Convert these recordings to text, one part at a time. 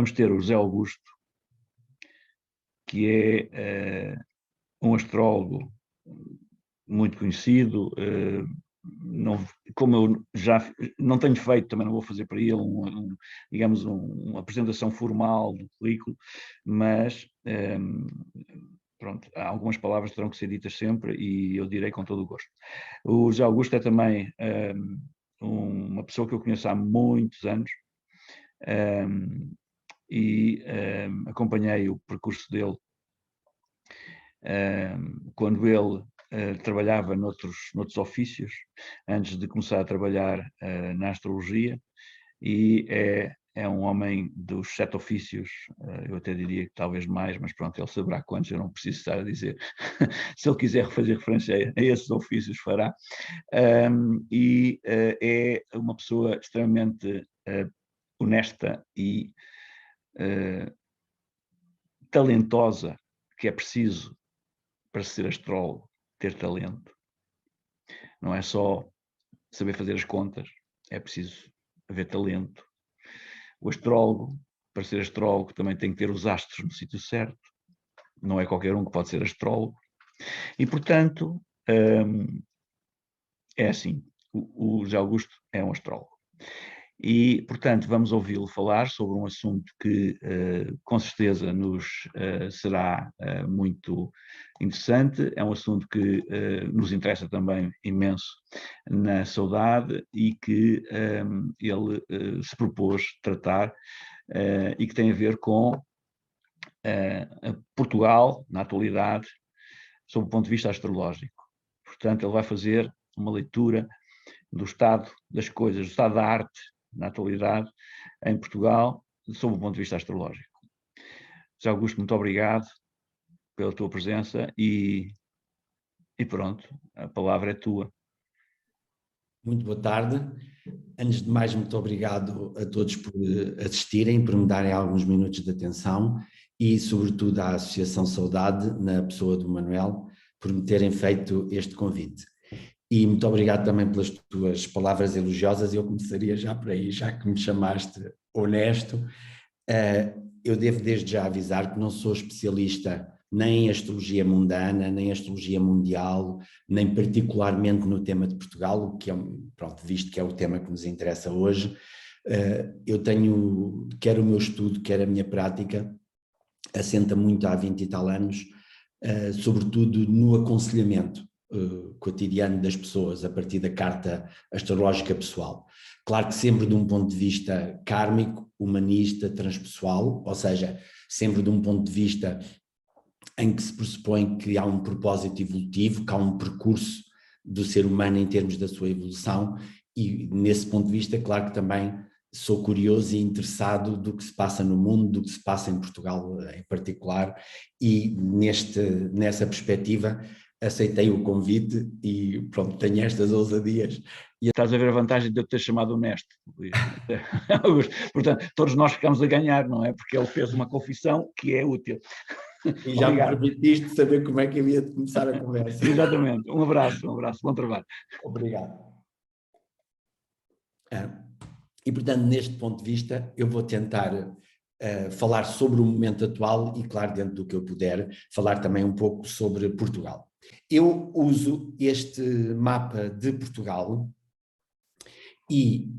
vamos ter o José Augusto, que é um astrólogo muito conhecido. Não, como eu já não tenho feito, também não vou fazer para ele digamos, uma apresentação formal do currículo, mas pronto, algumas palavras terão que ser ditas sempre e eu direi com todo o gosto. O José Augusto é também uma pessoa que eu conheço há muitos anos e acompanhei o percurso dele quando ele trabalhava noutros ofícios, antes de começar a trabalhar na astrologia, e é um homem dos 7 ofícios, eu até diria que talvez mais, mas pronto, ele saberá quantos, eu não preciso estar a dizer. Se ele quiser fazer referência a esses ofícios, fará. E é uma pessoa extremamente honesta e talentosa, que é preciso para ser astrólogo ter talento. Não é só saber fazer as contas, é preciso haver talento. O astrólogo, para ser astrólogo, também tem que ter os astros no sítio certo. Não é qualquer um que pode ser astrólogo. E, portanto, é assim, o José Augusto é um astrólogo. E, portanto, vamos ouvi-lo falar sobre um assunto que, com certeza, nos será muito interessante. É um assunto que nos interessa também imenso na saudade e que ele se propôs tratar e que tem a ver com Portugal, na atualidade, sob o ponto de vista astrológico. Portanto, ele vai fazer uma leitura do estado das coisas, do estado da arte, na atualidade, em Portugal, sob o ponto de vista astrológico. José Augusto, muito obrigado pela tua presença e pronto, a palavra é tua. Muito boa tarde. Antes de mais, muito obrigado a todos por assistirem, por me darem alguns minutos de atenção e, sobretudo, à Associação Saudade, na pessoa do Manuel, por me terem feito este convite. E muito obrigado também pelas tuas palavras elogiosas. Eu começaria já por aí, já que me chamaste honesto. Eu devo desde já avisar que não sou especialista nem em astrologia mundana, nem em astrologia mundial, nem particularmente no tema de Portugal, o que é, pronto, visto que é o tema que nos interessa hoje. Eu tenho, quer o meu estudo, quer a minha prática, assenta muito há 20 e tal anos, sobretudo no aconselhamento cotidiano das pessoas a partir da carta astrológica pessoal. Claro que sempre de um ponto de vista kármico, humanista, transpessoal, ou seja, sempre de um ponto de vista em que se pressupõe que há um propósito evolutivo, que há um percurso do ser humano em termos da sua evolução, e nesse ponto de vista, claro que também sou curioso e interessado do que se passa no mundo, do que se passa em Portugal em particular, e nessa perspectiva aceitei o convite e pronto, tenho estas ousadias. E estás a ver a vantagem de eu ter chamado honesto. Portanto, todos nós ficamos a ganhar, não é? Porque ele fez uma confissão que é útil. E já me permitiste saber como é que eu ia começar a conversa. Exatamente. Um abraço, bom trabalho. Obrigado. E, portanto, neste ponto de vista, eu vou tentar falar sobre o momento atual e, claro, dentro do que eu puder, falar também um pouco sobre Portugal. Eu uso este mapa de Portugal e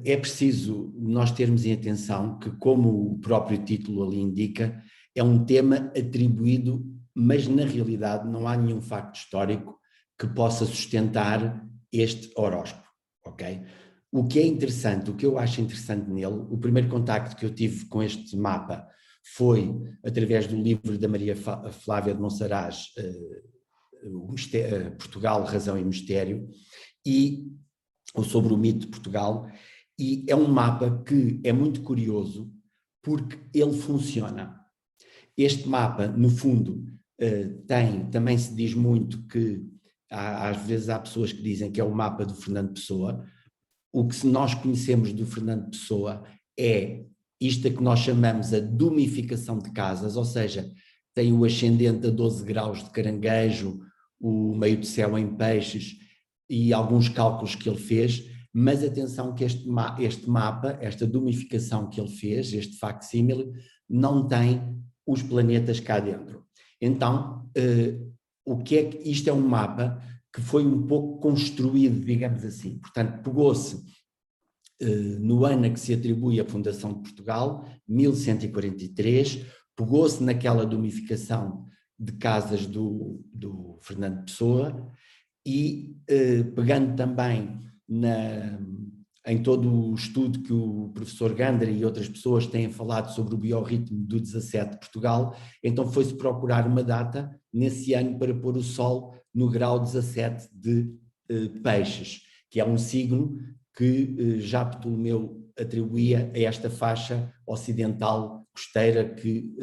é preciso nós termos em atenção que, como o próprio título ali indica, é um tema atribuído, mas na realidade não há nenhum facto histórico que possa sustentar este horóscopo, ok? O que é interessante, o que eu acho interessante nele, o primeiro contacto que eu tive com este mapa foi através do livro da Maria Flávia de Monsaraz, Portugal, Razão e Mistério, ou sobre o mito de Portugal, e é um mapa que é muito curioso porque ele funciona. Este mapa, no fundo, também se diz muito que, às vezes há pessoas que dizem que é o mapa do Fernando Pessoa. O que nós conhecemos do Fernando Pessoa é isto que nós chamamos a domificação de casas, ou seja, tem o ascendente a 12 graus de Caranguejo, o meio do céu em Peixes e alguns cálculos que ele fez, mas atenção que este mapa, esta domificação que ele fez, este facsímile, não tem os planetas cá dentro. Então, o que é que isto é um mapa que foi um pouco construído, digamos assim. Portanto, pegou-se no ano a que se atribui a fundação de Portugal, 1143, pegou-se naquela domificação de casas do Fernando Pessoa e pegando também em todo o estudo que o professor Gandra e outras pessoas têm falado sobre o biorritmo do 17 de Portugal, então foi-se procurar uma data nesse ano para pôr o Sol no grau 17 de Peixes, que é um signo que já Ptolomeu atribuía a esta faixa ocidental costeira que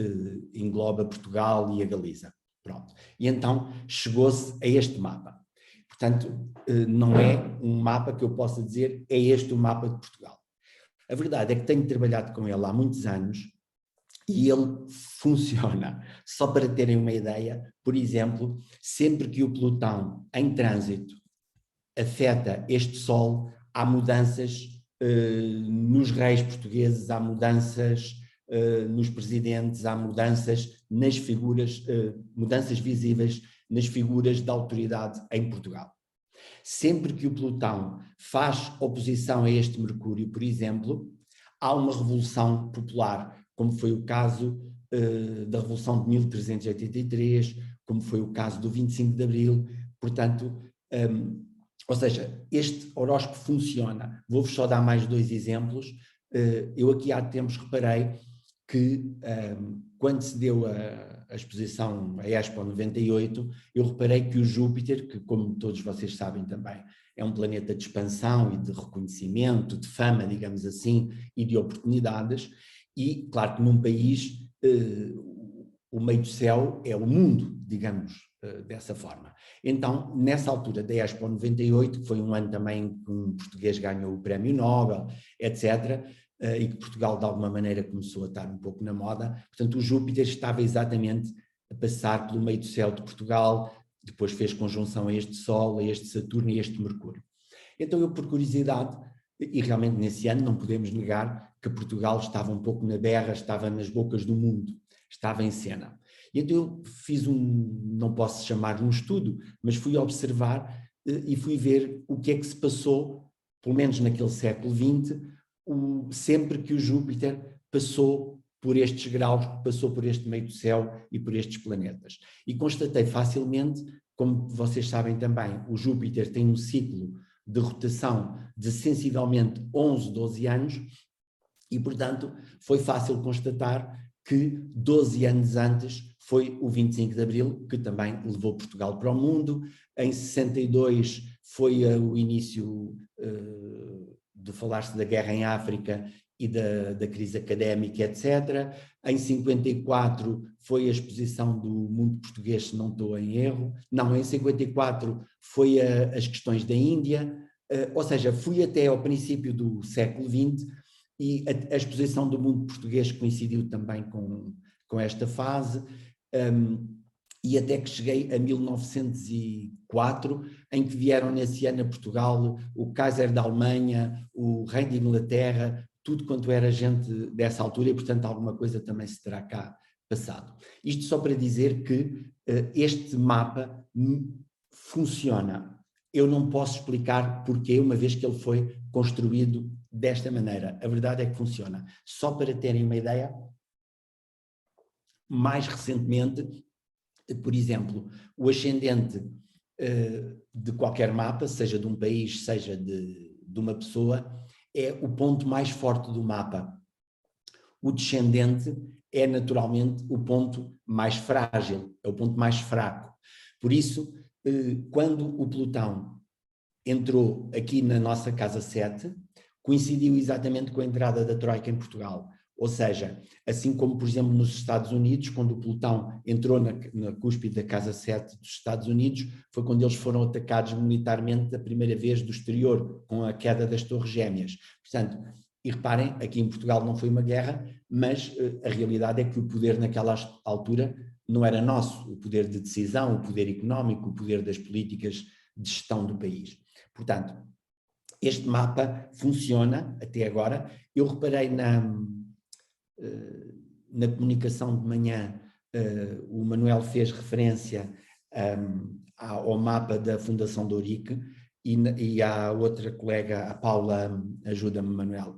engloba Portugal e a Galiza. Pronto. E então chegou-se a este mapa. Portanto, não é um mapa que eu possa dizer é este o mapa de Portugal. A verdade é que tenho trabalhado com ele há muitos anos e ele funciona. Só para terem uma ideia, por exemplo, sempre que o Plutão em trânsito afeta este Sol, há mudanças nos reis portugueses, há mudanças nos presidentes, há mudanças nas figuras, mudanças visíveis nas figuras da autoridade em Portugal. Sempre que o Plutão faz oposição a este Mercúrio, por exemplo, há uma revolução popular, como foi o caso da Revolução de 1383, como foi o caso do 25 de Abril, portanto, ou seja, este horóscopo funciona. Vou-vos só dar mais 2 exemplos. Eu aqui há tempos reparei que quando se deu a exposição, a Expo 98, eu reparei que o Júpiter, que como todos vocês sabem também, é um planeta de expansão e de reconhecimento, de fama, digamos assim, e de oportunidades, e claro que num país o meio do céu é o mundo, digamos, dessa forma. Então, nessa altura da Expo 98, que foi um ano também que um português ganhou o Prémio Nobel, etc., e que Portugal de alguma maneira começou a estar um pouco na moda, portanto o Júpiter estava exatamente a passar pelo meio do céu de Portugal, depois fez conjunção a este Sol, a este Saturno e a este Mercúrio. Então eu, por curiosidade, e realmente nesse ano não podemos negar que Portugal estava um pouco na berra, estava nas bocas do mundo, estava em cena. E então eu fiz não posso chamar um estudo, mas fui observar e fui ver o que é que se passou, pelo menos naquele século XX, sempre que o Júpiter passou por estes graus, passou por este meio do céu e por estes planetas. E constatei facilmente, como vocês sabem também, o Júpiter tem um ciclo de rotação de sensivelmente 11, 12 anos e, portanto, foi fácil constatar que 12 anos antes foi o 25 de Abril, que também levou Portugal para o mundo. Em 62 foi o início de falar-se da guerra em África e da crise académica, etc. Em 54 foi a exposição do mundo português, se não estou em erro. Não, em 54 foi as questões da Índia, ou seja, fui até ao princípio do século XX e a exposição do mundo português coincidiu também com esta fase, e até que cheguei a 1904, em que vieram nesse ano a Portugal o Kaiser da Alemanha, o Rei de Inglaterra, tudo quanto era gente dessa altura e, portanto, alguma coisa também se terá cá passado. Isto só para dizer que este mapa funciona. Eu não posso explicar porquê, uma vez que ele foi construído desta maneira. A verdade é que funciona. Só para terem uma ideia, mais recentemente, por exemplo, o ascendente de qualquer mapa, seja de um país, seja de uma pessoa, é o ponto mais forte do mapa. O descendente é naturalmente o ponto mais frágil, é o ponto mais fraco. Por isso, quando o Plutão entrou aqui na nossa casa 7, coincidiu exatamente com a entrada da Troika em Portugal. Ou seja, assim como, por exemplo, nos Estados Unidos, quando o Plutão entrou na cúspide da Casa 7 dos Estados Unidos, foi quando eles foram atacados militarmente a primeira vez do exterior, com a queda das Torres Gêmeas. Portanto, e reparem, aqui em Portugal não foi uma guerra, mas a realidade é que o poder naquela altura não era nosso, o poder de decisão, o poder económico, o poder das políticas de gestão do país. Portanto, este mapa funciona até agora. Eu reparei na comunicação de manhã, o Manuel fez referência ao mapa da Fundação de Ourique, e a outra colega, a Paula, ajuda-me, Manuel,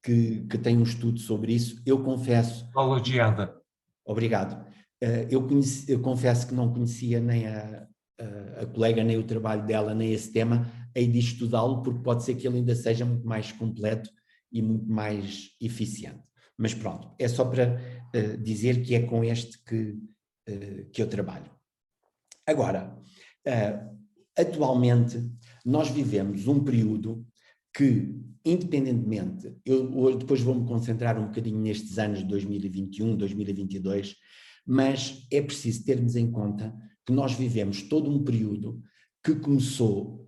que tem um estudo sobre isso. Eu confesso... Paula Giada. Obrigado. Eu confesso que não conhecia nem a colega, nem o trabalho dela, nem esse tema. Hei de estudá-lo, porque pode ser que ele ainda seja muito mais completo e muito mais eficiente. Mas pronto, é só para dizer que é com este que eu trabalho. Agora, atualmente, nós vivemos um período que, independentemente, eu depois vou-me concentrar um bocadinho nestes anos de 2021, 2022, mas é preciso termos em conta que nós vivemos todo um período que começou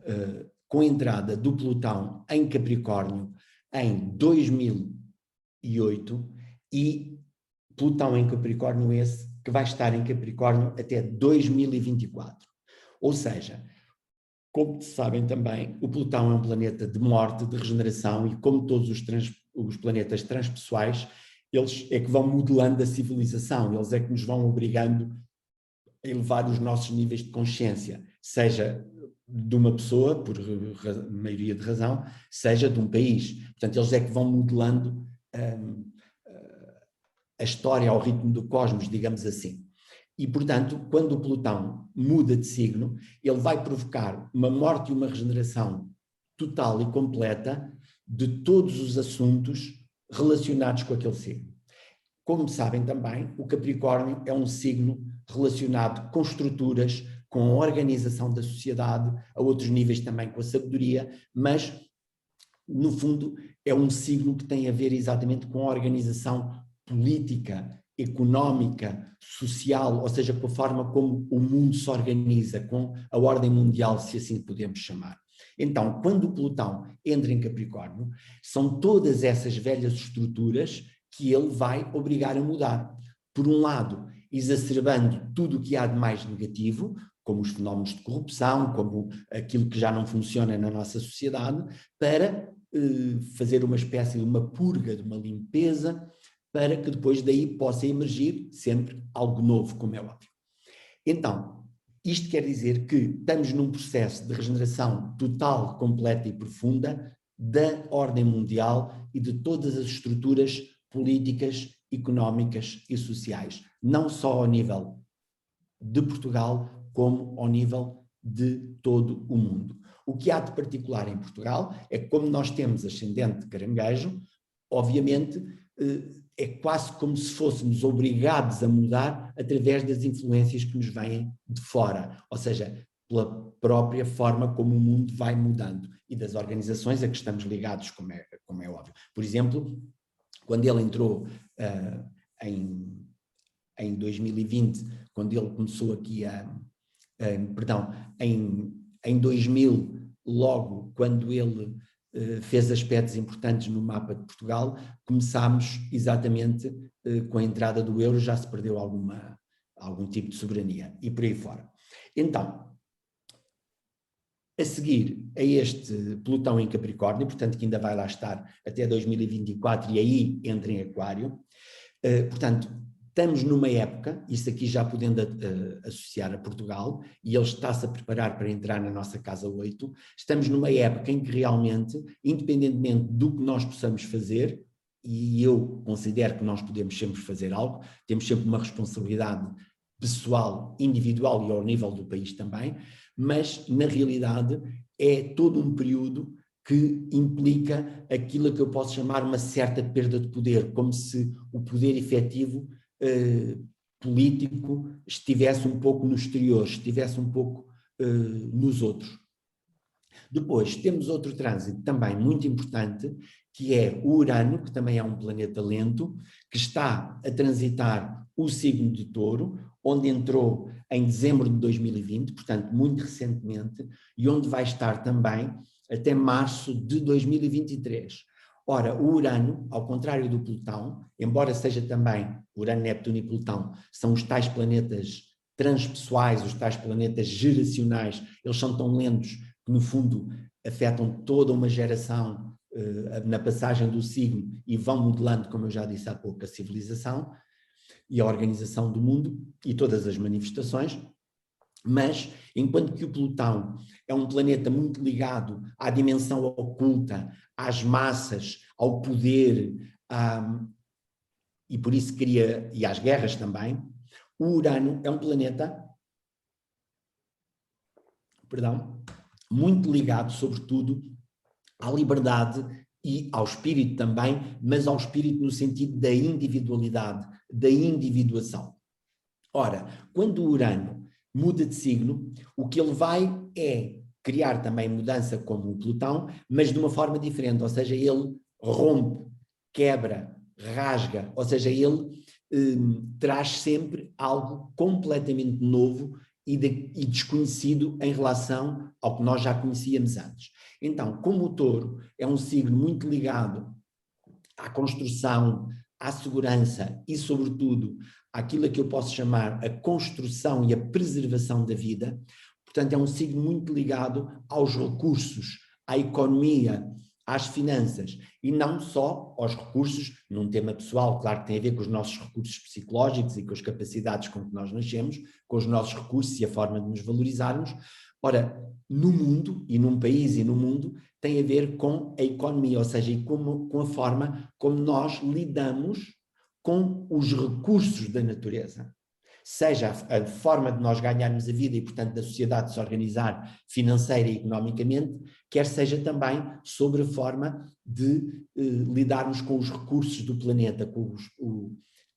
com a entrada do Plutão em Capricórnio em 2008, e Plutão em Capricórnio esse que vai estar em Capricórnio até 2024. Ou seja, como sabem também, o Plutão é um planeta de morte, de regeneração, e como todos os planetas transpessoais, eles é que vão modelando a civilização, eles é que nos vão obrigando a elevar os nossos níveis de consciência, seja de uma pessoa, por maioria de razão, seja de um país. Portanto, eles é que vão modelando a história ao ritmo do cosmos, digamos assim. E, portanto, quando o Plutão muda de signo, ele vai provocar uma morte e uma regeneração total e completa de todos os assuntos relacionados com aquele signo. Como sabem também, o Capricórnio é um signo relacionado com estruturas, com a organização da sociedade, a outros níveis também com a sabedoria, mas, no fundo, é um signo que tem a ver exatamente com a organização política, económica, social, ou seja, com a forma como o mundo se organiza, com a ordem mundial, se assim podemos chamar. Então, quando o Plutão entra em Capricórnio, são todas essas velhas estruturas que ele vai obrigar a mudar. Por um lado, exacerbando tudo o que há de mais negativo, como os fenómenos de corrupção, como aquilo que já não funciona na nossa sociedade, para fazer uma espécie de uma purga, de uma limpeza, para que depois daí possa emergir sempre algo novo, como é óbvio. Então, isto quer dizer que estamos num processo de regeneração total, completa e profunda da ordem mundial e de todas as estruturas políticas, económicas e sociais, não só ao nível de Portugal, como ao nível de todo o mundo. O que há de particular em Portugal é que, como nós temos ascendente de Caranguejo, obviamente é quase como se fôssemos obrigados a mudar através das influências que nos vêm de fora, ou seja, pela própria forma como o mundo vai mudando e das organizações a que estamos ligados, como é óbvio. Por exemplo, quando ele entrou em 2020, quando ele começou aqui em 2000, logo quando ele fez aspectos importantes no mapa de Portugal, começámos exatamente com a entrada do euro, já se perdeu algum tipo de soberania e por aí fora. Então, a seguir a este Plutão em Capricórnio, portanto que ainda vai lá estar até 2024 e aí entra em Aquário, portanto estamos numa época, isso aqui já podendo associar a Portugal, e ele está-se a preparar para entrar na nossa casa 8, estamos numa época em que realmente, independentemente do que nós possamos fazer, e eu considero que nós podemos sempre fazer algo, temos sempre uma responsabilidade pessoal, individual e ao nível do país também, mas na realidade é todo um período que implica aquilo que eu posso chamar uma certa perda de poder, como se o poder efetivo político estivesse um pouco no exterior, estivesse um pouco nos outros. Depois temos outro trânsito também muito importante, que é o Urano, que também é um planeta lento, que está a transitar o signo de Touro, onde entrou em dezembro de 2020, portanto muito recentemente, e onde vai estar também até março de 2023. Ora, o Urano, ao contrário do Plutão, embora seja também Urano, Neptuno e Plutão, são os tais planetas transpessoais, os tais planetas geracionais, eles são tão lentos que, no fundo, afetam toda uma geração na passagem do signo e vão modelando, como eu já disse há pouco, a civilização e a organização do mundo e todas as manifestações. Mas, enquanto que o Plutão é um planeta muito ligado à dimensão oculta, às massas, ao poder, e por isso cria, e às guerras também, o Urano é um planeta, muito ligado, sobretudo, à liberdade e ao espírito também, mas ao espírito no sentido da individualidade, da individuação. Ora, quando o Urano muda de signo, o que ele vai é criar também mudança como o Plutão, mas de uma forma diferente, ou seja, ele rompe, quebra, rasga, ou seja, ele traz sempre algo completamente novo e desconhecido em relação ao que nós já conhecíamos antes. Então, como o Touro é um signo muito ligado à construção, à segurança e, sobretudo, àquilo que eu posso chamar a construção e a preservação da vida, portanto, é um signo muito ligado aos recursos, à economia, às finanças, e não só aos recursos, num tema pessoal, claro que tem a ver com os nossos recursos psicológicos e com as capacidades com que nós nascemos, com os nossos recursos e a forma de nos valorizarmos. Ora, no mundo, e num país e no mundo, tem a ver com a economia, ou seja, com a forma como nós lidamos com os recursos da natureza. Seja a forma de nós ganharmos a vida e, portanto, da sociedade se organizar financeira e economicamente, quer seja também sobre a forma de lidarmos com os recursos do planeta, com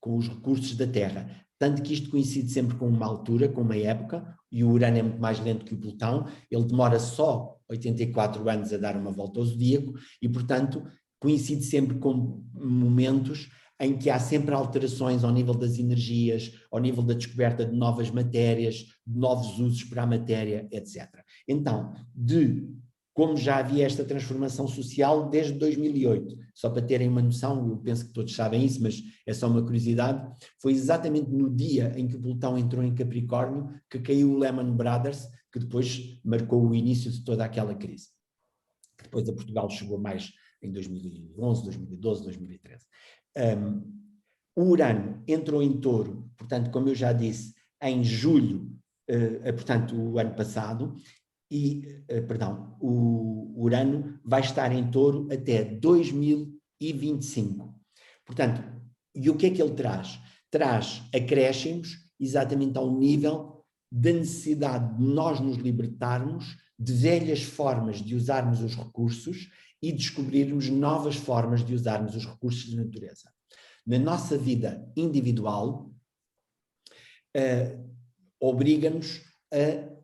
os recursos da Terra. Tanto que isto coincide sempre com uma altura, com uma época, e o Urano é muito mais lento que o Plutão, ele demora só 84 anos a dar uma volta ao zodíaco e, portanto, coincide sempre com momentos em que há sempre alterações ao nível das energias, ao nível da descoberta de novas matérias, de novos usos para a matéria, etc. Então, como já havia esta transformação social desde 2008, só para terem uma noção, eu penso que todos sabem isso, mas é só uma curiosidade, foi exatamente no dia em que o Plutão entrou em Capricórnio que caiu o Lehman Brothers, que depois marcou o início de toda aquela crise. Depois a Portugal chegou mais em 2011, 2012, 2013. O Urano entrou em Touro, portanto, como eu já disse, em julho, portanto, o ano passado, e, o Urano vai estar em Touro até 2025. Portanto, e o que é que ele traz? Traz acréscimos exatamente ao nível da necessidade de nós nos libertarmos de velhas formas de usarmos os recursos e descobrirmos novas formas de usarmos os recursos da natureza. Na nossa vida individual, obriga-nos a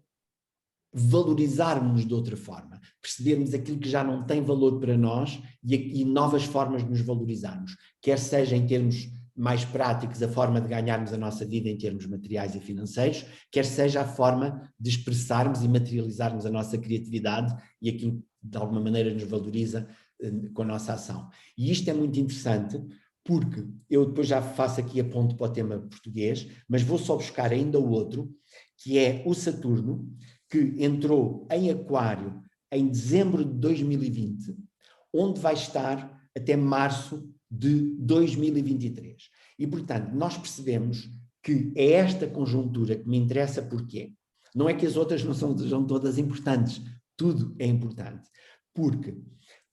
valorizarmos de outra forma, percebermos aquilo que já não tem valor para nós e novas formas de nos valorizarmos, quer seja em termos mais práticos, a forma de ganharmos a nossa vida em termos materiais e financeiros, quer seja a forma de expressarmos e materializarmos a nossa criatividade e aquilo que de alguma maneira nos valoriza com a nossa ação. E isto é muito interessante, porque eu depois já faço aqui a ponto para o tema português, mas vou só buscar ainda o outro, que é o Saturno, que entrou em Aquário em dezembro de 2020, onde vai estar até março de 2023. E, portanto, nós percebemos que é esta conjuntura que me interessa. Porquê? Não é que as outras não sejam todas importantes, tudo é importante, porque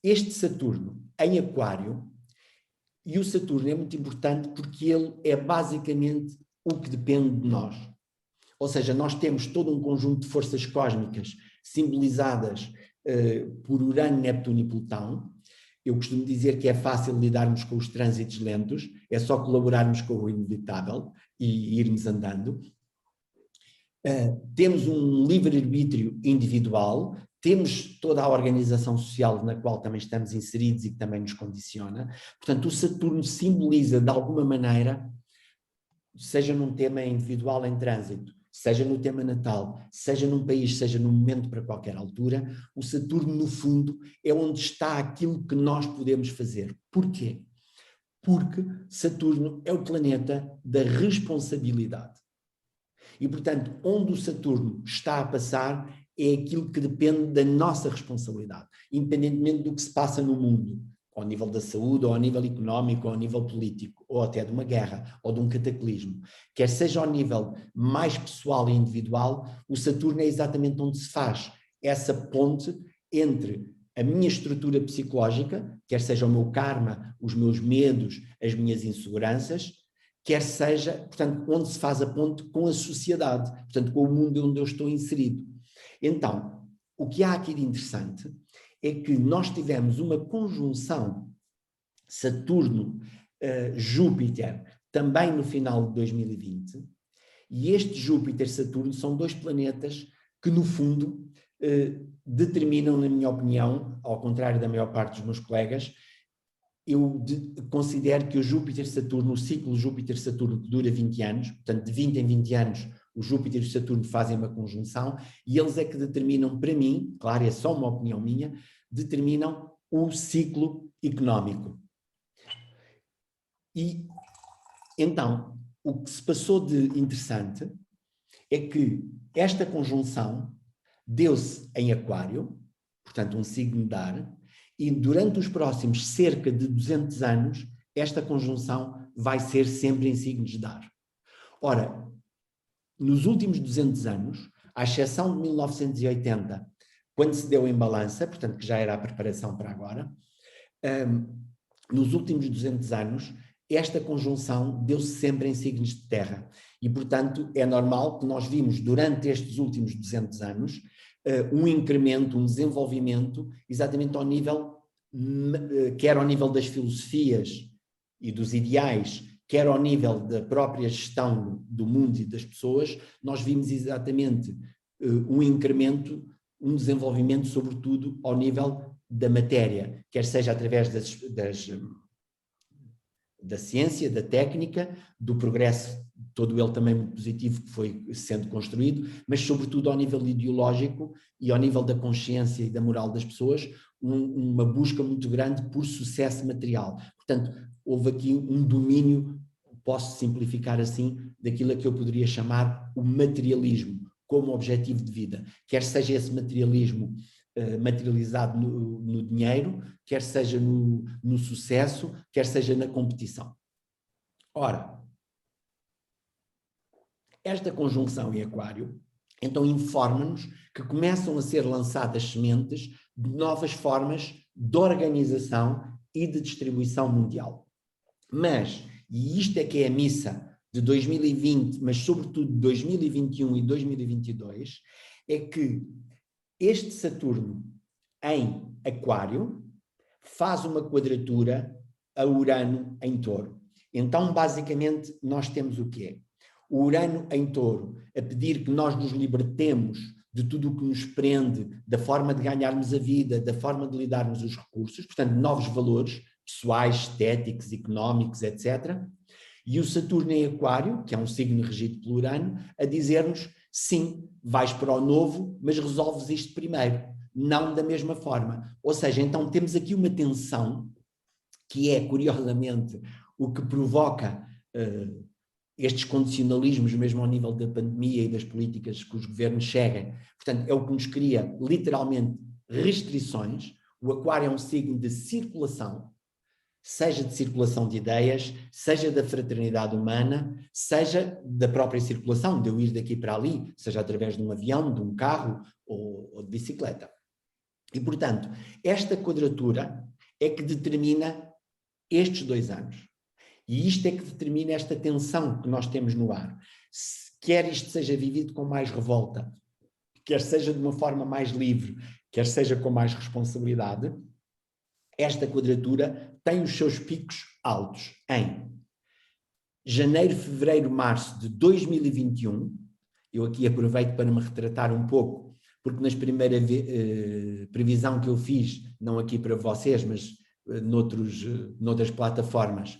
este Saturno em Aquário, e o Saturno é muito importante porque ele é basicamente o que depende de nós. Ou seja, nós temos todo um conjunto de forças cósmicas simbolizadas por Urano, Neptuno e Plutão. Eu costumo dizer que é fácil lidarmos com os trânsitos lentos, é só colaborarmos com o inevitável e irmos andando. Temos um livre-arbítrio individual, temos toda a organização social na qual também estamos inseridos e que também nos condiciona. Portanto, o Saturno simboliza de alguma maneira, seja num tema individual em trânsito, seja no tema natal, seja num país, seja num momento para qualquer altura, o Saturno, no fundo, é onde está aquilo que nós podemos fazer. Porquê? Porque Saturno é o planeta da responsabilidade. E, portanto, onde o Saturno está a passar é aquilo que depende da nossa responsabilidade, independentemente do que se passa no mundo, ao nível da saúde, ou ao nível económico, ou ao nível político, ou até de uma guerra, ou de um cataclismo. Quer seja ao nível mais pessoal e individual, o Saturno é exatamente onde se faz essa ponte entre a minha estrutura psicológica, quer seja o meu karma, os meus medos, as minhas inseguranças, quer seja, portanto, onde se faz a ponte com a sociedade, portanto, com o mundo onde eu estou inserido. Então, o que há aqui de interessante é que nós tivemos uma conjunção Saturno-Júpiter também no final de 2020, e este Júpiter-Saturno são dois planetas que, no fundo, determinam, na minha opinião, ao contrário da maior parte dos meus colegas, eu considero que o Júpiter-Saturno, o ciclo Júpiter-Saturno, que dura 20 anos, portanto, de 20 em 20 anos, o Júpiter e o Saturno fazem uma conjunção, e eles é que determinam, para mim, claro, é só uma opinião minha, determinam o ciclo económico. E, então, o que se passou de interessante é que esta conjunção deu-se em Aquário, portanto, um signo de ar, e durante os próximos cerca de 200 anos, esta conjunção vai ser sempre em signos de ar. Ora, nos últimos 200 anos, à exceção de 1980, quando se deu em balança, portanto, que já era a preparação para agora, nos últimos 200 anos, esta conjunção deu-se sempre em signos de terra. E, portanto, é normal que nós vimos durante estes últimos 200 anos um incremento, um desenvolvimento, exatamente ao nível, quer ao nível das filosofias e dos ideais, quer ao nível da própria gestão do mundo e das pessoas, nós vimos exatamente um incremento, um desenvolvimento, sobretudo, ao nível da matéria, quer seja através da ciência, da técnica, do progresso, todo ele também muito positivo que foi sendo construído, mas sobretudo ao nível ideológico e ao nível da consciência e da moral das pessoas, uma busca muito grande por sucesso material. Portanto, houve aqui um domínio, posso simplificar assim, daquilo a que eu poderia chamar o materialismo como objetivo de vida, quer seja esse materialismo materializado no dinheiro, quer seja no sucesso, quer seja na competição. Ora, esta conjunção em Aquário, então, informa-nos que começam a ser lançadas sementes de novas formas de organização e de distribuição mundial. Mas, e isto é que é a missa de 2020, mas sobretudo de 2021 e 2022, é que este Saturno em Aquário faz uma quadratura a Urano em Touro. Então, basicamente, nós temos o quê? O Urano em Touro a pedir que nós nos libertemos de tudo o que nos prende, da forma de ganharmos a vida, da forma de lidarmos os recursos, portanto, novos valores pessoais, estéticos, económicos, etc. E o Saturno em Aquário, que é um signo regido pelo Urano, a dizer-nos, sim, vais para o novo, mas resolves isto primeiro, não da mesma forma. Ou seja, então temos aqui uma tensão que é, curiosamente, o que provoca estes condicionalismos, mesmo ao nível da pandemia e das políticas que os governos seguem. Portanto, é o que nos cria, literalmente, restrições. O Aquário é um signo de circulação, seja de circulação de ideias, seja da fraternidade humana, seja da própria circulação, de eu ir daqui para ali, seja através de um avião, de um carro ou de bicicleta. E, portanto, esta quadratura é que determina estes 2 anos. E isto é que determina esta tensão que nós temos no ar. Quer isto seja vivido com mais revolta, quer seja de uma forma mais livre, quer seja com mais responsabilidade, esta quadratura tem os seus picos altos em janeiro, fevereiro, março de 2021. Eu aqui aproveito para me retratar um pouco, porque nas primeiras previsão que eu fiz, não aqui para vocês, mas noutras plataformas,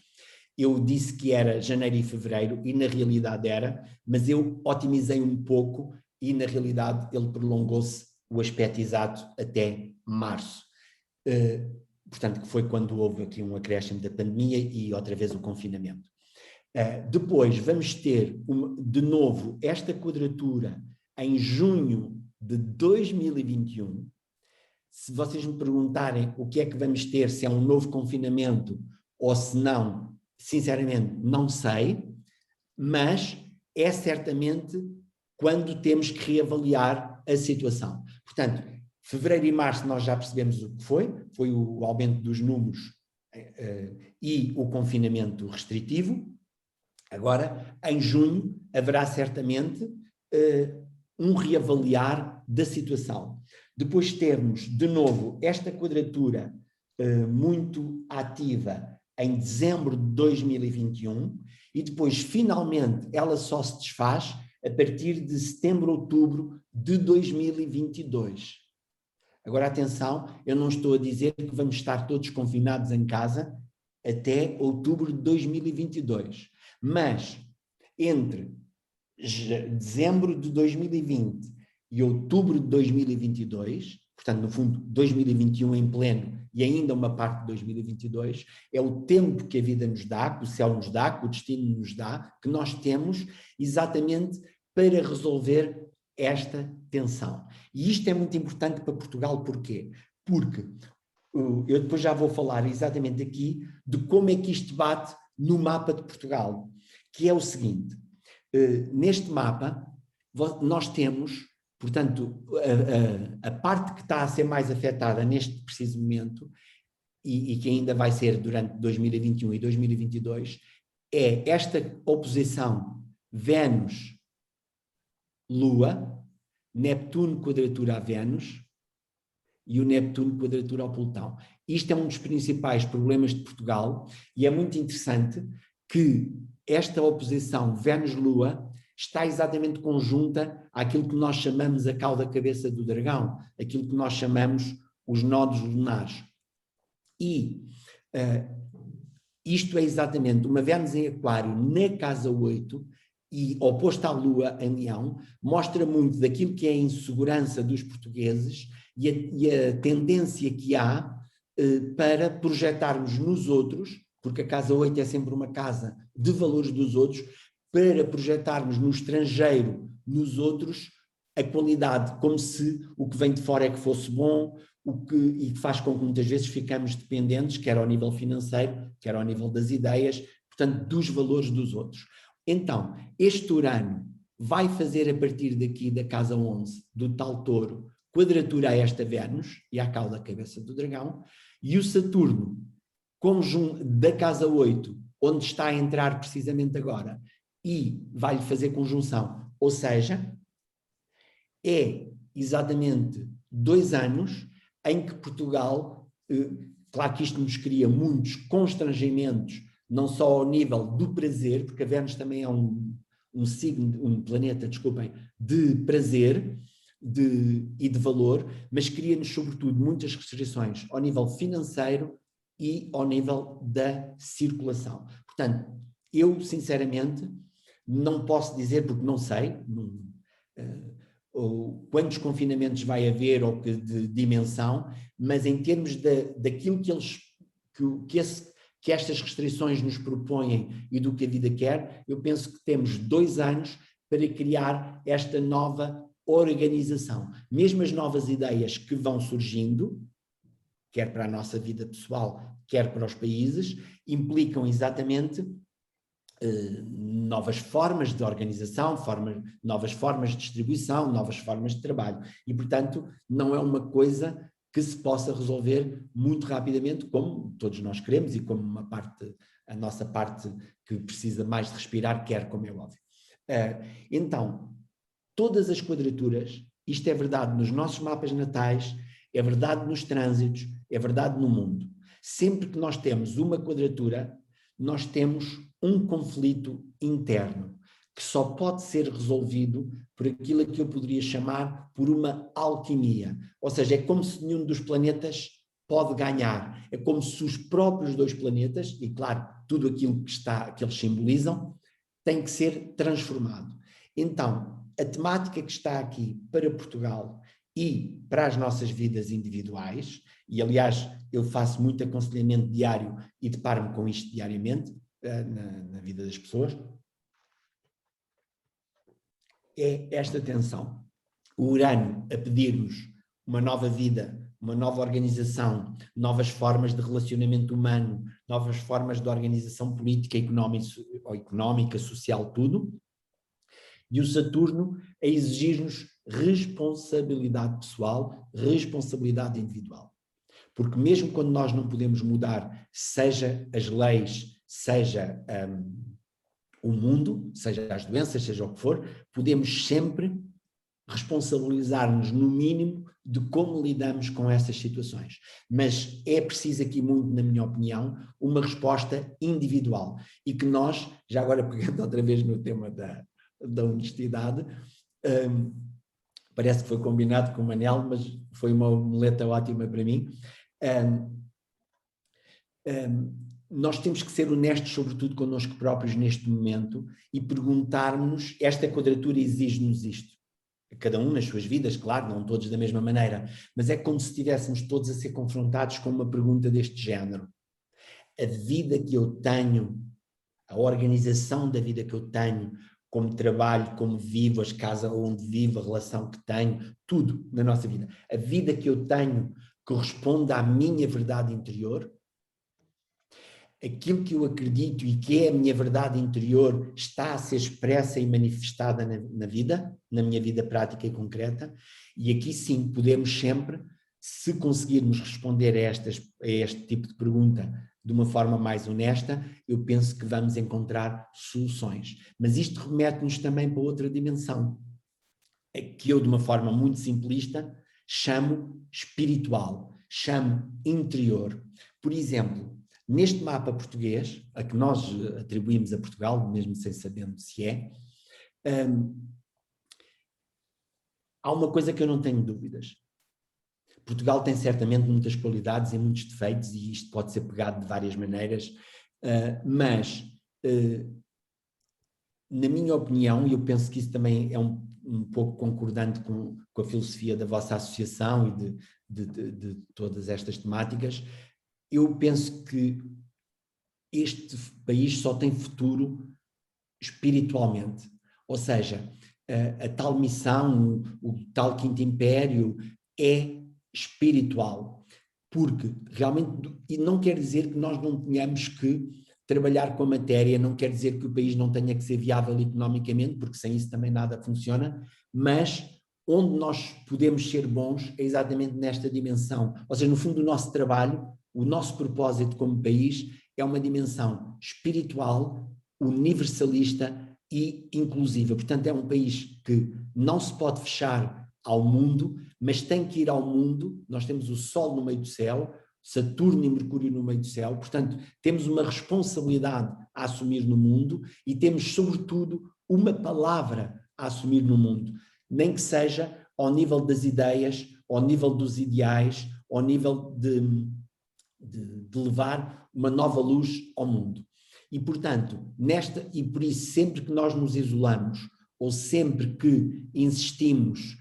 eu disse que era janeiro e fevereiro, e na realidade era, mas eu otimizei um pouco e na realidade ele prolongou-se o aspecto exato até março. Portanto, que foi quando houve aqui um acréscimo da pandemia e outra vez o confinamento. Depois vamos ter de novo esta quadratura em junho de 2021, se vocês me perguntarem o que é que vamos ter, se é um novo confinamento ou se não, sinceramente não sei, mas é certamente quando temos que reavaliar a situação. Portanto, fevereiro e março nós já percebemos o que foi o aumento dos números e o confinamento restritivo. Agora, em junho, haverá certamente um reavaliar da situação. Depois termos, de novo, esta quadratura muito ativa em dezembro de 2021 e depois, finalmente, ela só se desfaz a partir de setembro, outubro de 2022. Agora, atenção, eu não estou a dizer que vamos estar todos confinados em casa até outubro de 2022, mas entre dezembro de 2020 e outubro de 2022, portanto, no fundo, 2021 em pleno e ainda uma parte de 2022, é o tempo que a vida nos dá, que o céu nos dá, que o destino nos dá, que nós temos exatamente para resolver esta tensão. E isto é muito importante para Portugal, porquê? Porque eu depois já vou falar exatamente aqui de como é que isto bate no mapa de Portugal, que é o seguinte, neste mapa nós temos, portanto, a parte que está a ser mais afetada neste preciso momento e que ainda vai ser durante 2021 e 2022, é esta oposição Vênus-Lua, Neptuno quadratura a Vênus e o Neptuno quadratura ao Plutão. Isto é um dos principais problemas de Portugal e é muito interessante que esta oposição Vênus-Lua está exatamente conjunta àquilo que nós chamamos a cauda-cabeça do dragão, aquilo que nós chamamos os nodos lunares. E isto é exatamente uma Vênus em Aquário na casa 8 e oposta à Lua em Leão, mostra muito daquilo que é a insegurança dos portugueses e a tendência que há para projetarmos nos outros, porque a casa 8 é sempre uma casa de valores dos outros, para projetarmos no estrangeiro, nos outros, a qualidade, como se o que vem de fora é que fosse bom, e que faz com que muitas vezes ficamos dependentes, quer ao nível financeiro, quer ao nível das ideias, portanto, dos valores dos outros. Então, este Urano vai fazer a partir daqui da casa 11, do tal touro, quadratura a esta Vênus e à cauda cabeça do dragão, e o Saturno, da casa 8, onde está a entrar precisamente agora, e vai-lhe fazer conjunção. Ou seja, é exatamente 2 anos em que Portugal, claro que isto nos cria muitos constrangimentos, não só ao nível do prazer, porque a Vênus também é um planeta, desculpem, de prazer e de valor, mas cria-nos sobretudo muitas restrições ao nível financeiro e ao nível da circulação. Portanto, eu sinceramente não posso dizer, porque não sei, quantos confinamentos vai haver ou de dimensão, mas em termos daquilo que estas restrições nos propõem e do que a vida quer, eu penso que temos 2 anos para criar esta nova organização. Mesmo as novas ideias que vão surgindo, quer para a nossa vida pessoal, quer para os países, implicam exatamente novas formas de organização, novas formas de distribuição, novas formas de trabalho. E, portanto, não é uma coisa que se possa resolver muito rapidamente, como todos nós queremos e como a nossa parte que precisa mais de respirar quer, como é óbvio. Então, todas as quadraturas, isto é verdade nos nossos mapas natais, é verdade nos trânsitos, é verdade no mundo. Sempre que nós temos uma quadratura, nós temos um conflito interno, que só pode ser resolvido por aquilo que eu poderia chamar por uma alquimia. Ou seja, é como se nenhum dos planetas pode ganhar. É como se os próprios 2 planetas, e claro, tudo aquilo que eles simbolizam, tem que ser transformado. Então, a temática que está aqui para Portugal e para as nossas vidas individuais, e aliás eu faço muito aconselhamento diário e deparo-me com isto diariamente na vida das pessoas, é esta tensão. o Urano a pedir-nos uma nova vida, uma nova organização, novas formas de relacionamento humano, novas formas de organização política, económica, social, tudo. E o Saturno a exigir-nos responsabilidade pessoal, responsabilidade individual. Porque mesmo quando nós não podemos mudar, seja as leis, seja o mundo, seja as doenças, seja o que for, podemos sempre responsabilizar-nos no mínimo de como lidamos com essas situações. Mas é preciso aqui muito, na minha opinião, uma resposta individual. E que nós, já agora pegando outra vez no tema da honestidade, parece que foi combinado com o Manel, mas foi uma muleta ótima para mim. Nós temos que ser honestos, sobretudo connosco próprios neste momento, e perguntarmos, esta quadratura exige-nos isto. Cada um nas suas vidas, claro, não todos da mesma maneira, mas é como se estivéssemos todos a ser confrontados com uma pergunta deste género. A vida que eu tenho, a organização da vida que eu tenho, como trabalho, como vivo, as casas onde vivo, a relação que tenho, tudo na nossa vida. A vida que eu tenho corresponde à minha verdade interior. Aquilo que eu acredito e que é a minha verdade interior está a ser expressa e manifestada na vida, na minha vida prática e concreta, e aqui sim podemos sempre, se conseguirmos responder a este tipo de pergunta de uma forma mais honesta, eu penso que vamos encontrar soluções. Mas isto remete-nos também para outra dimensão, que eu de uma forma muito simplista chamo espiritual, chamo interior. Por exemplo, neste mapa português, a que nós atribuímos a Portugal, mesmo sem saber se é, há uma coisa que eu não tenho dúvidas. Portugal tem certamente muitas qualidades e muitos defeitos, e isto pode ser pegado de várias maneiras, mas, na minha opinião, e eu penso que isso também é um pouco concordante com a filosofia da vossa associação e de todas estas temáticas, eu penso que este país só tem futuro espiritualmente, ou seja, a tal missão, o tal quinto império é espiritual, porque realmente, e não quer dizer que nós não tenhamos que trabalhar com a matéria, não quer dizer que o país não tenha que ser viável economicamente, porque sem isso também nada funciona, mas onde nós podemos ser bons é exatamente nesta dimensão, ou seja, no fundo o nosso trabalho, o nosso propósito como país é uma dimensão espiritual, universalista e inclusiva. Portanto, é um país que não se pode fechar ao mundo, mas tem que ir ao mundo. Nós temos o Sol no meio do céu, Saturno e Mercúrio no meio do céu, portanto, temos uma responsabilidade a assumir no mundo e temos, sobretudo, uma palavra a assumir no mundo, nem que seja ao nível das ideias, ao nível dos ideais, ao nível de levar uma nova luz ao mundo. E, portanto, e por isso, sempre que nós nos isolamos ou sempre que insistimos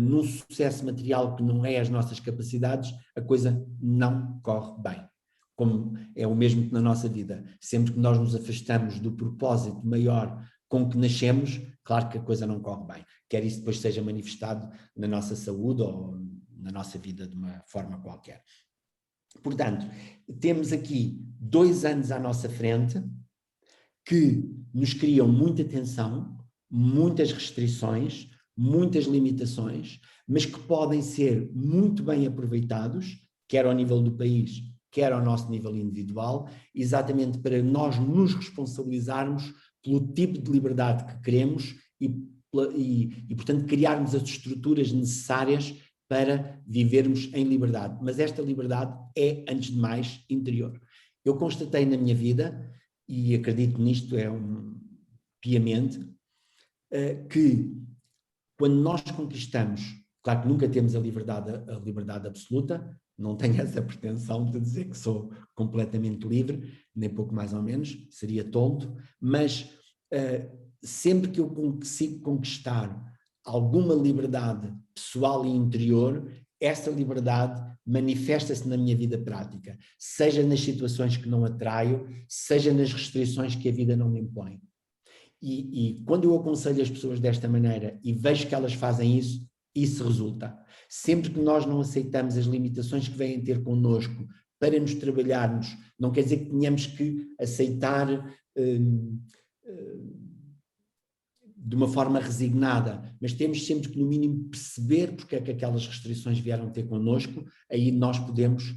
num sucesso material que não é as nossas capacidades, a coisa não corre bem. Como é o mesmo que na nossa vida. Sempre que nós nos afastamos do propósito maior com que nascemos, claro que a coisa não corre bem. Quer isso depois seja manifestado na nossa saúde ou na nossa vida de uma forma qualquer. Portanto, temos aqui 2 anos à nossa frente que nos criam muita tensão, muitas restrições, muitas limitações, mas que podem ser muito bem aproveitados, quer ao nível do país, quer ao nosso nível individual, exatamente para nós nos responsabilizarmos pelo tipo de liberdade que queremos e portanto, criarmos as estruturas necessárias para vivermos em liberdade. Mas esta liberdade é, antes de mais, interior. Eu constatei na minha vida, e acredito nisto piamente, que quando nós conquistamos, claro que nunca temos a liberdade absoluta, não tenho essa pretensão de dizer que sou completamente livre, nem pouco mais ou menos, seria tonto, mas sempre que eu consigo conquistar alguma liberdade pessoal e interior, essa liberdade manifesta-se na minha vida prática, seja nas situações que não atraio, seja nas restrições que a vida não me impõe. E quando eu aconselho as pessoas desta maneira e vejo que elas fazem isso, isso resulta. Sempre que nós não aceitamos as limitações que vêm ter connosco para nos trabalharmos, não quer dizer que tenhamos que aceitar de uma forma resignada, mas temos sempre que, no mínimo, perceber porque é que aquelas restrições vieram ter connosco, aí nós podemos,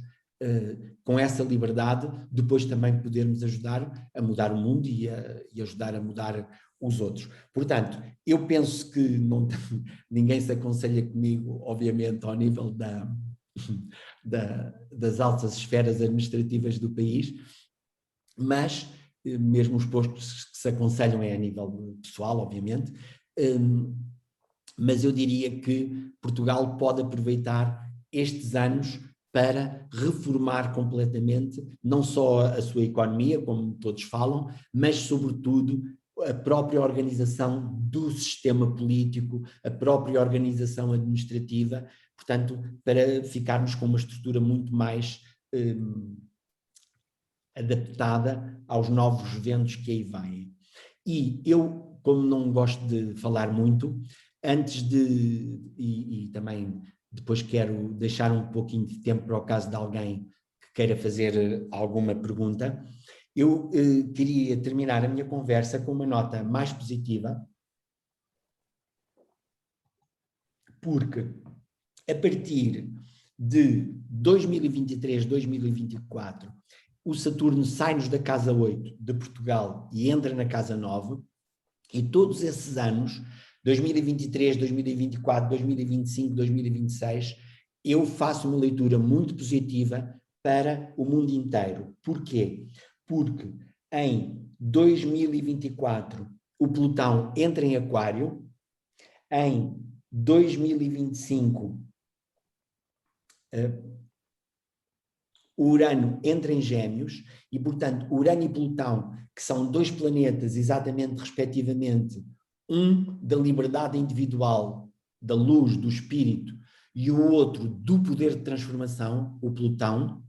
com essa liberdade, depois também podermos ajudar a mudar o mundo e ajudar a mudar os outros. Portanto, eu penso que ninguém se aconselha comigo, obviamente, ao nível das altas esferas administrativas do país, mas mesmo os postos que se aconselham é a nível pessoal, obviamente, mas eu diria que Portugal pode aproveitar estes anos para reformar completamente, não só a sua economia, como todos falam, mas sobretudo a própria organização do sistema político, a própria organização administrativa, portanto, para ficarmos com uma estrutura muito mais adaptada aos novos ventos que aí vêm. E eu, como não gosto de falar muito, antes de, e também depois quero deixar um pouquinho de tempo para o caso de alguém que queira fazer alguma pergunta, eu queria terminar a minha conversa com uma nota mais positiva, porque a partir de 2023, 2024, o Saturno sai-nos da casa 8 de Portugal e entra na casa 9, e todos esses anos, 2023, 2024, 2025, 2026, eu faço uma leitura muito positiva para o mundo inteiro. Porquê? Porque em 2024 o Plutão entra em Aquário, em 2025 o Urano entra em Gêmeos e, portanto, Urano e Plutão, que são dois planetas exatamente, respectivamente, um da liberdade individual, da luz, do espírito, e o outro do poder de transformação, o Plutão,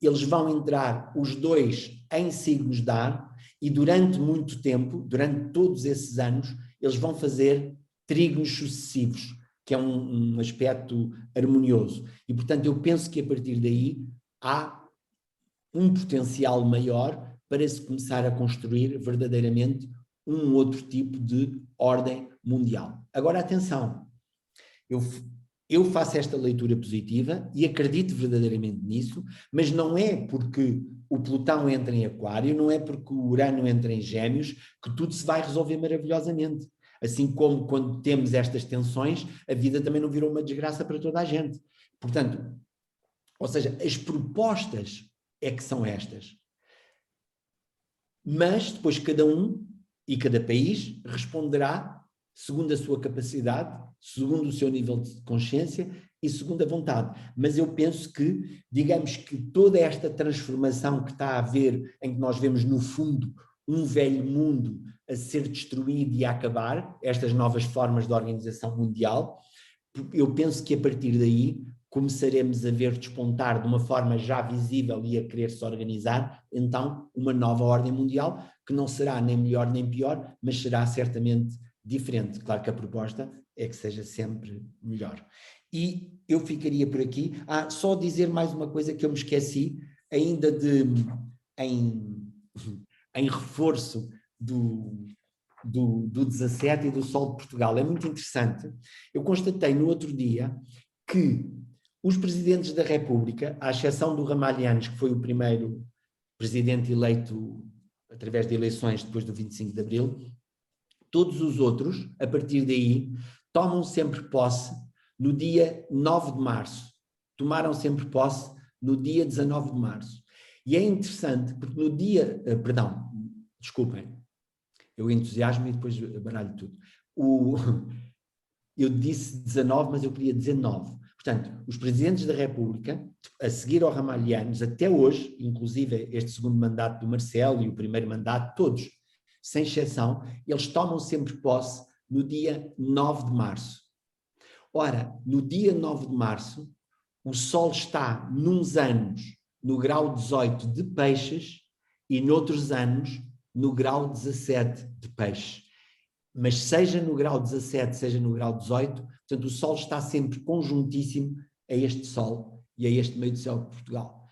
eles vão entrar os dois em signos de ar e durante muito tempo, durante todos esses anos, eles vão fazer trígonos sucessivos, que é um aspecto harmonioso. E, portanto, eu penso que a partir daí há um potencial maior para se começar a construir verdadeiramente um outro tipo de ordem mundial. Agora, atenção, eu faço esta leitura positiva e acredito verdadeiramente nisso, mas não é porque o Plutão entra em Aquário, não é porque o Urano entra em Gêmeos que tudo se vai resolver maravilhosamente. Assim como quando temos estas tensões, a vida também não virou uma desgraça para toda a gente. Portanto, ou seja, as propostas é que são estas. Mas depois cada um e cada país responderá segundo a sua capacidade, segundo o seu nível de consciência e segundo a vontade. Mas eu penso que, digamos que toda esta transformação que está a haver, em que nós vemos no fundo um velho mundo a ser destruído e a acabar, estas novas formas de organização mundial, eu penso que a partir daí começaremos a ver despontar de uma forma já visível e a querer se organizar, então, uma nova ordem mundial, que não será nem melhor nem pior, mas será certamente diferente. Claro que a proposta é que seja sempre melhor. E eu ficaria por aqui. Só dizer mais uma coisa que eu me esqueci, ainda em reforço do 17 e do Sol de Portugal. É muito interessante. Eu constatei no outro dia que os presidentes da República, à exceção do Ramalhianes, que foi o primeiro presidente eleito através de eleições depois do 25 de Abril, todos os outros, a partir daí, tomam sempre posse no dia 9 de março. Tomaram sempre posse no dia 19 de março. E é interessante, porque no dia... desculpem, eu entusiasmo e depois baralho tudo. Eu disse 19, mas eu queria dizer 9. Portanto, os presidentes da República, a seguir ao Ramalhianes, até hoje, inclusive este segundo mandato do Marcelo e o primeiro mandato, todos, sem exceção, eles tomam sempre posse no dia 9 de março. Ora, no dia 9 de março, o Sol está, nuns anos, no grau 18 de Peixes e noutros anos, no grau 17 de Peixes. Mas seja no grau 17, seja no grau 18, portanto, Portanto, o Sol está sempre conjuntíssimo a este Sol e a este meio do céu de Portugal.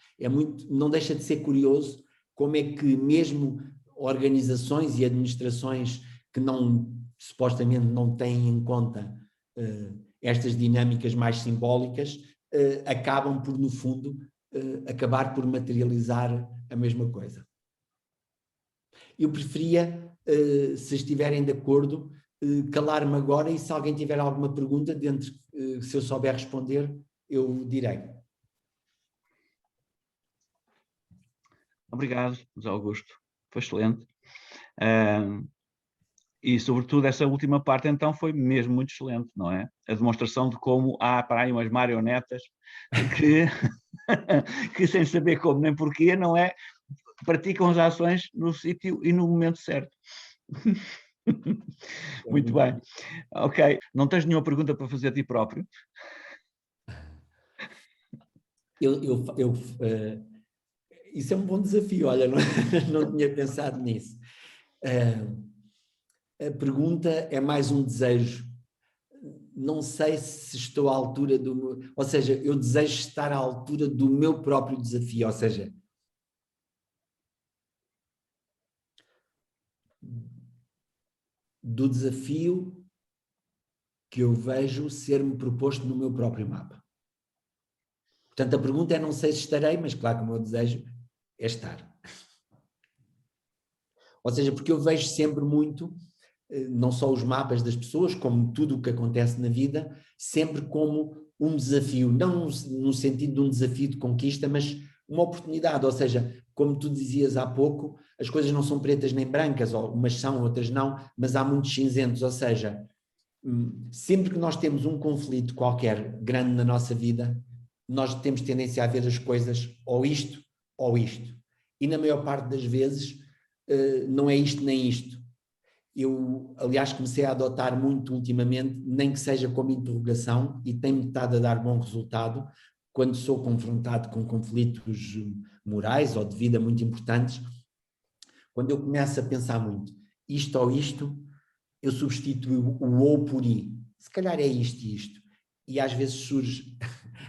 Não deixa de ser curioso como é que mesmo organizações e administrações que supostamente não têm em conta estas dinâmicas mais simbólicas, acabam por, no fundo, acabar por materializar a mesma coisa. Eu preferia, se estiverem de acordo, calar-me agora, e se alguém tiver alguma pergunta, se eu souber responder, eu direi. Obrigado, José Augusto. Foi excelente. E, sobretudo, essa última parte, então, foi mesmo muito excelente, não é? A demonstração de como há para aí umas marionetas que, que sem saber como nem porquê, não é? Praticam as ações no sítio e no momento certo. Muito bem. Ok. Não tens nenhuma pergunta para fazer a ti próprio? Isso é um bom desafio, olha, não tinha pensado nisso. A pergunta é mais um desejo. Não sei se estou à altura do meu... Ou seja, eu desejo estar à altura do meu próprio desafio, ou seja, do desafio que eu vejo ser-me proposto no meu próprio mapa. Portanto, a pergunta é: não sei se estarei, mas claro que o meu desejo é estar. Ou seja, porque eu vejo sempre muito, não só os mapas das pessoas, como tudo o que acontece na vida, sempre como um desafio, não no sentido de um desafio de conquista, mas uma oportunidade. Ou seja, como tu dizias há pouco, as coisas não são pretas nem brancas, ou umas são, outras não, mas há muitos cinzentos. Ou seja, sempre que nós temos um conflito qualquer grande na nossa vida, nós temos tendência a ver as coisas ou isto ou isto. E na maior parte das vezes não é isto nem isto. Eu, aliás, comecei a adotar muito ultimamente, nem que seja como interrogação, e tem-me estado a dar bom resultado, quando sou confrontado com conflitos morais ou de vida muito importantes, quando eu começo a pensar muito, isto ou isto, eu substituo o ou por i. Se calhar é isto e isto. E às vezes surge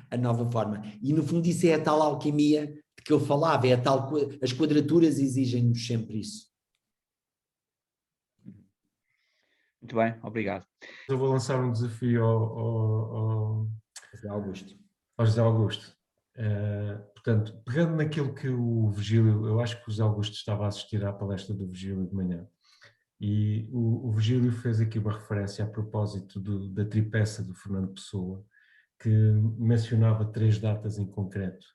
a nova forma. E no fundo isso é a tal alquimia de que eu falava, é a tal, as quadraturas exigem-nos sempre isso. Muito bem, obrigado. Eu vou lançar um desafio ao José Augusto. José Augusto. Portanto, pegando naquilo que o Virgílio, eu acho que o José Augusto estava a assistir à palestra do Virgílio de manhã, e o Virgílio fez aqui uma referência a propósito da tripeça do Fernando Pessoa, que mencionava 3 datas em concreto: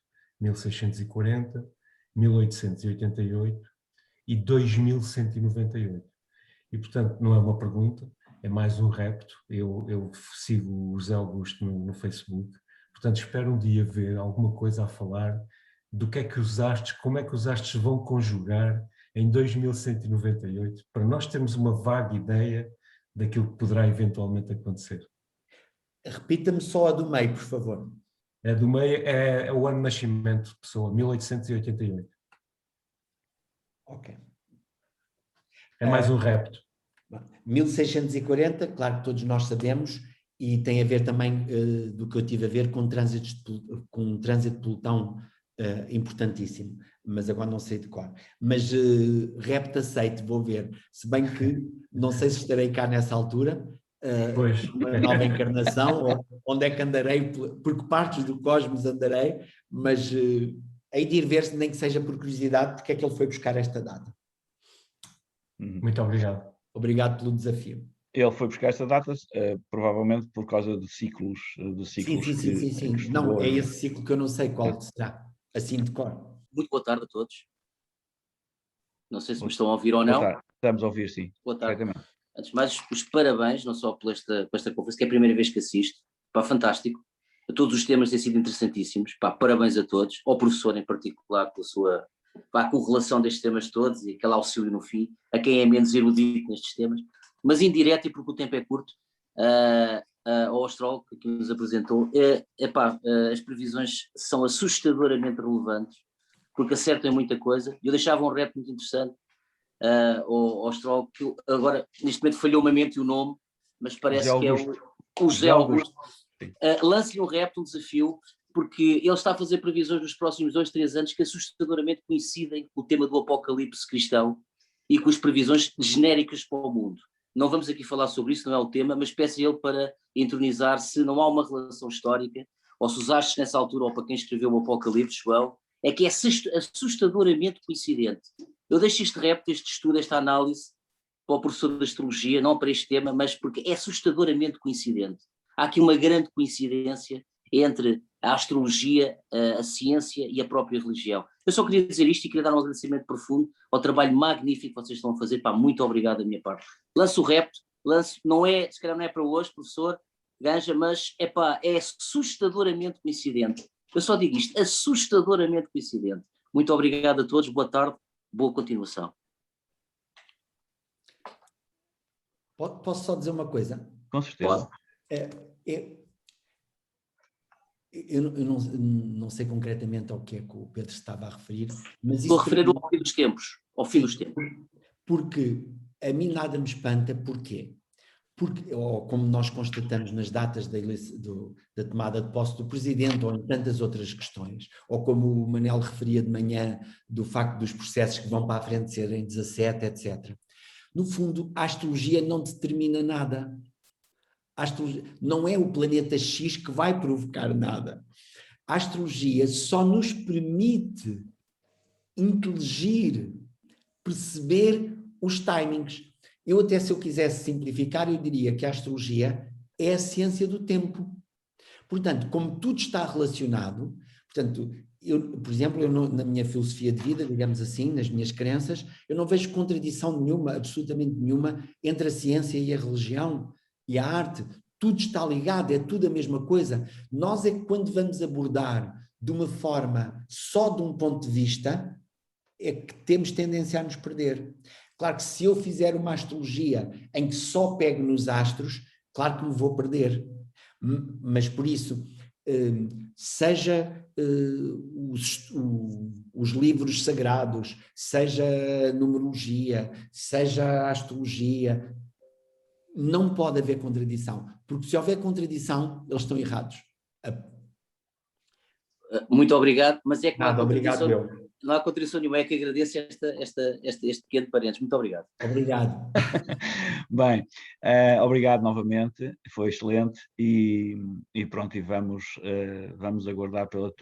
1640, 1888 e 2198. E, portanto, não é uma pergunta, é mais um repto. Eu sigo o José Augusto no Facebook, portanto, espero um dia ver alguma coisa a falar do que é que os astros, como é que os astros vão conjugar em 2198, para nós termos uma vaga ideia daquilo que poderá eventualmente acontecer. Repita-me só a do meio, por favor. A do meio é o ano de nascimento de pessoa, 1888. Ok. É mais um repto. 1640, claro que todos nós sabemos, e tem a ver também, do que eu tive a ver, com um trânsito de Plutão importantíssimo, mas agora não sei de cor. Mas repto aceito, vou ver. Se bem que não sei se estarei cá nessa altura, uma nova encarnação, ou onde é que andarei, porque partes do cosmos andarei, mas hei de ir ver, se nem que seja por curiosidade, porque é que ele foi buscar esta data. Muito obrigado. Obrigado pelo desafio. Ele foi buscar esta data, provavelmente por causa de ciclos, Sim. Não, é esse ciclo que eu não sei qual será, assim de cor. Muito boa tarde a todos. Não sei se me estão a ouvir ou não. Boa tarde. Estamos a ouvir, sim. Boa tarde. Antes de mais, os parabéns, não só por esta conferência, que é a primeira vez que assisto. Pá, fantástico. Todos os temas têm sido interessantíssimos. Pá, parabéns a todos, ao professor em particular, pela sua correlação destes temas todos e aquele auxílio no fim, a quem é menos erudito nestes temas, mas indireto, e porque o tempo é curto, ao astrólogo que nos apresentou. As previsões são assustadoramente relevantes, porque acertam em muita coisa. Eu deixava um repto muito interessante ao astrólogo, que agora, neste momento, falhou-me a mente e o nome, mas parece que é o José Augusto, lance-lhe um repto, um desafio, porque ele está a fazer previsões nos próximos 2, 3 anos que assustadoramente coincidem com o tema do apocalipse cristão e com as previsões genéricas para o mundo. Não vamos aqui falar sobre isso, não é o tema, mas peço a ele para entronizar se não há uma relação histórica, ou se os astros nessa altura, ou para quem escreveu o Apocalipse, João, é que é assustadoramente coincidente. Eu deixo este repto, este estudo, esta análise para o professor de astrologia, não para este tema, mas porque é assustadoramente coincidente. Há aqui uma grande coincidência entre a astrologia, a ciência e a própria religião. Eu só queria dizer isto e queria dar um agradecimento profundo ao trabalho magnífico que vocês estão a fazer. Pá, muito obrigado da minha parte. Lanço o repto, não é, se calhar não é para hoje, professor Ganja, mas é assustadoramente coincidente. Eu só digo isto, assustadoramente coincidente. Muito obrigado a todos, boa tarde, boa continuação. Posso só dizer uma coisa? Com certeza. Eu não sei concretamente ao que é que o Pedro estava a referir, mas estou a referir ao fim dos tempos, ao fim dos tempos. Porque a mim nada me espanta, porquê? Porque, ou como nós constatamos nas datas da tomada de posse do Presidente, ou em tantas outras questões, ou como o Manel referia de manhã, do facto dos processos que vão para a frente serem 17, etc. No fundo, a astrologia não determina nada. A astrologia não é o planeta X que vai provocar nada. A astrologia só nos permite inteligir, perceber os timings. Eu até, se eu quisesse simplificar, eu diria que a astrologia é a ciência do tempo. Portanto, como tudo está relacionado, portanto, por exemplo, na minha filosofia de vida, digamos assim, nas minhas crenças, eu não vejo contradição nenhuma, absolutamente nenhuma, entre a ciência e a religião e a arte. Tudo está ligado, é tudo a mesma coisa. Nós é que quando vamos abordar de uma forma só de um ponto de vista, é que temos tendência a nos perder. Claro que se eu fizer uma astrologia em que só pego nos astros, claro que me vou perder. Mas por isso, seja os livros sagrados, seja a numerologia, seja a astrologia, não pode haver contradição, porque se houver contradição, eles estão errados. Muito obrigado, mas é que Nada, não há contradição nenhuma, é que agradeço este pequeno parênteses. Muito obrigado. Obrigado. Bem, obrigado novamente, foi excelente e pronto, e vamos aguardar por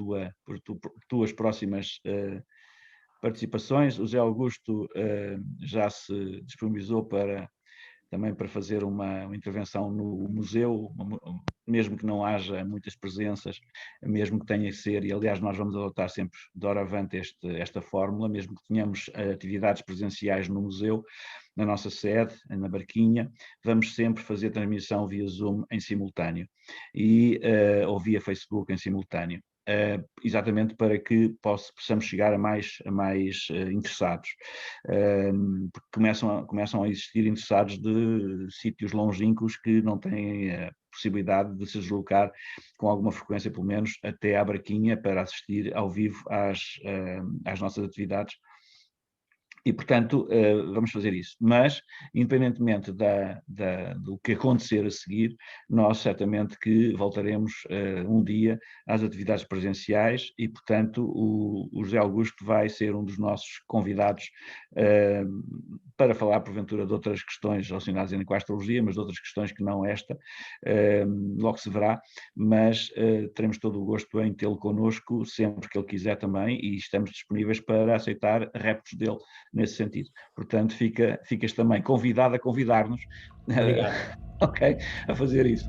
tuas próximas participações. O Zé Augusto já se disponibilizou também para fazer uma intervenção no museu, mesmo que não haja muitas presenças, mesmo que tenha que ser, e aliás nós vamos adotar sempre doravante esta fórmula, mesmo que tenhamos atividades presenciais no museu, na nossa sede, na Barquinha, vamos sempre fazer transmissão via Zoom em simultâneo, ou via Facebook em simultâneo. Exatamente para que possamos chegar a mais interessados, porque começam a existir interessados de sítios longínquos que não têm a possibilidade de se deslocar com alguma frequência, pelo menos, até à Barquinha para assistir ao vivo às nossas atividades. E, portanto, vamos fazer isso. Mas, independentemente do que acontecer a seguir, nós certamente que voltaremos um dia às atividades presenciais e, portanto, o José Augusto vai ser um dos nossos convidados para falar, porventura, de outras questões relacionadas com a astrologia, mas de outras questões que não esta, logo se verá, mas teremos todo o gosto em tê-lo connosco sempre que ele quiser também e estamos disponíveis para aceitar reptos dele nesse sentido. Portanto, ficas também convidado a convidar-nos, ok, a fazer isso.